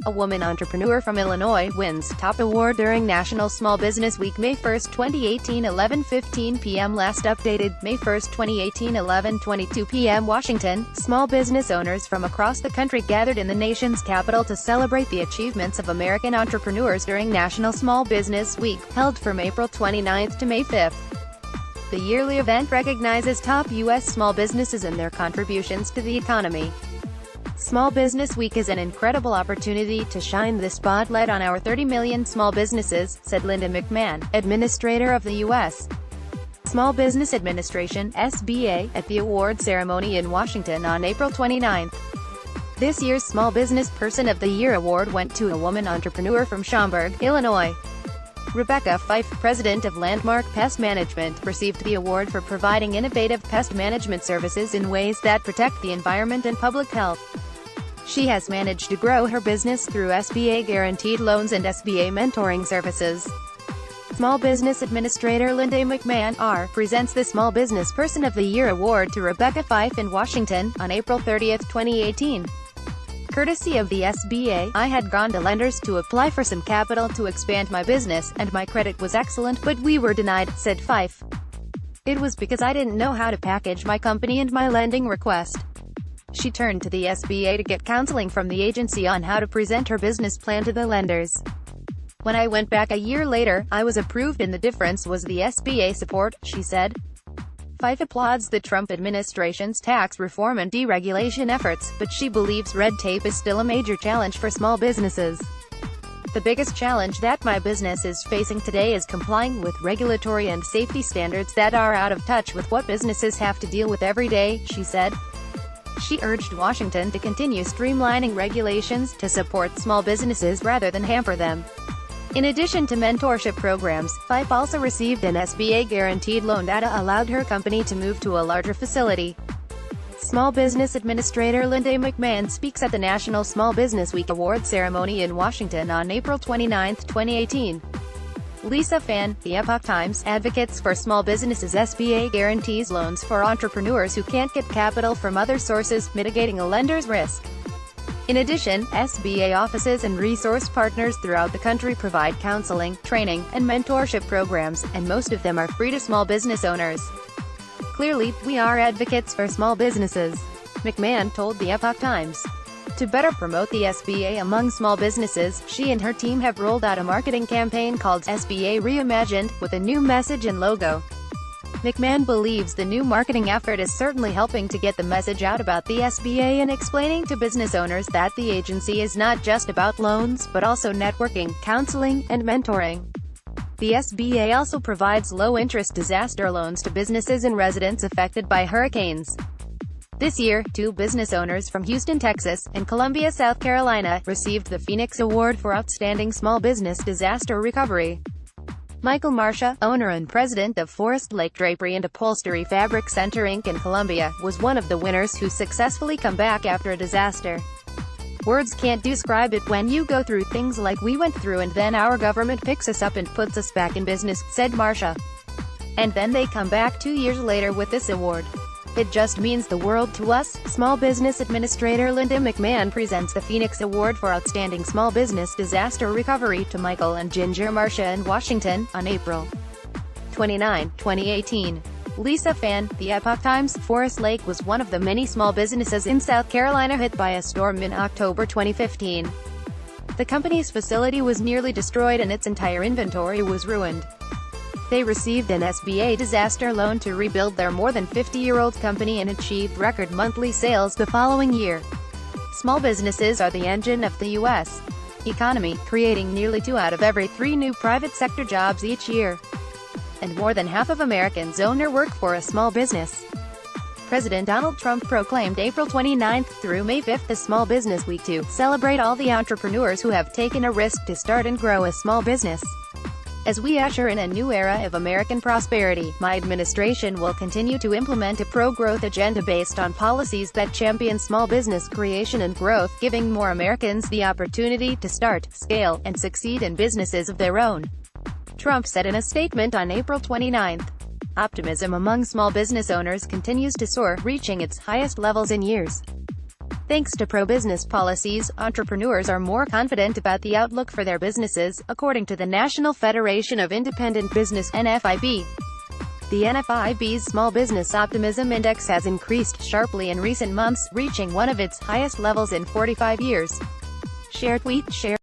A woman entrepreneur from Illinois wins top award during National Small Business Week May 1, 2018 11:15 p.m. Last updated, May 1, 2018 11:22 p.m. Washington. Small business owners from across the country gathered in the nation's capital to celebrate the achievements of American entrepreneurs during National Small Business Week, held from April 29 to May 5. The yearly event recognizes top U.S. small businesses and their contributions to the economy. Small Business Week is an incredible opportunity to shine the spotlight on our 30 million small businesses, said Linda McMahon, administrator of the U.S. Small Business Administration (SBA), at the award ceremony in Washington on April 29. This year's Small Business Person of the Year award went to a woman entrepreneur from Schaumburg, Illinois. Rebecca Fife, president of Landmark Pest Management, received the award for providing innovative pest management services in ways that protect the environment and public health. She has managed to grow her business through SBA guaranteed loans and SBA mentoring services. Small Business Administrator Linda McMahon, R., presents the Small Business Person of the Year award to Rebecca Fife in Washington, on April 30, 2018. Courtesy of the SBA, I had gone to lenders to apply for some capital to expand my business, and my credit was excellent, but we were denied, said Fife. It was because I didn't know how to package my company and my lending request. She turned to the SBA to get counseling from the agency on how to present her business plan to the lenders. When I went back a year later, I was approved and the difference was the SBA support, she said. Fife applauds the Trump administration's tax reform and deregulation efforts, but she believes red tape is still a major challenge for small businesses. The biggest challenge that my business is facing today is complying with regulatory and safety standards that are out of touch with what businesses have to deal with every day, she said. She urged Washington to continue streamlining regulations to support small businesses rather than hamper them. In addition to mentorship programs, Fife also received an SBA guaranteed loan that allowed her company to move to a larger facility. Small Business Administrator Linda McMahon speaks at the National Small Business Week award ceremony in Washington on April 29, 2018. Lisa Fan, The Epoch Times, advocates for small businesses. SBA guarantees loans for entrepreneurs who can't get capital from other sources, mitigating a lender's risk. In addition, SBA offices and resource partners throughout the country provide counseling, training, and mentorship programs, and most of them are free to small business owners. Clearly, we are advocates for small businesses, McMahon told The Epoch Times. To better promote the SBA among small businesses, she and her team have rolled out a marketing campaign called SBA Reimagined, with a new message and logo. McMahon believes the new marketing effort is certainly helping to get the message out about the SBA and explaining to business owners that the agency is not just about loans, but also networking, counseling, and mentoring. The SBA also provides low-interest disaster loans to businesses and residents affected by hurricanes. This year, two business owners from Houston, Texas, and Columbia, South Carolina, received the Phoenix Award for Outstanding Small Business Disaster Recovery. Michael Marcia, owner and president of Forest Lake Drapery and Upholstery Fabric Center Inc. in Columbia, was one of the winners who successfully come back after a disaster. Words can't describe it when you go through things like we went through and then our government picks us up and puts us back in business, said Marcia. And then they come back 2 years later with this award. It just means the world to us. Small Business Administrator Linda McMahon presents the Phoenix Award for Outstanding Small Business Disaster Recovery to Michael and Ginger Marcia in Washington, on April 29, 2018. Lisa Fan, The Epoch Times, Forest Lake was one of the many small businesses in South Carolina hit by a storm in October 2015. The company's facility was nearly destroyed and its entire inventory was ruined. They received an SBA disaster loan to rebuild their more than 50-year-old company and achieved record monthly sales the following year. Small businesses are the engine of the U.S. economy, creating nearly 2 out of every 3 new private sector jobs each year. And more than half of Americans own or work for a small business. President Donald Trump proclaimed April 29 through May 5 as Small Business Week to celebrate all the entrepreneurs who have taken a risk to start and grow a small business. As we usher in a new era of American prosperity, my administration will continue to implement a pro-growth agenda based on policies that champion small business creation and growth, giving more Americans the opportunity to start, scale, and succeed in businesses of their own. Trump said in a statement on April 29. Optimism among small business owners continues to soar, reaching its highest levels in years. Thanks to pro-business policies, entrepreneurs are more confident about the outlook for their businesses, according to the National Federation of Independent Business (NFIB). The NFIB's Small Business Optimism Index has increased sharply in recent months, reaching one of its highest levels in 45 years. Share tweet, share.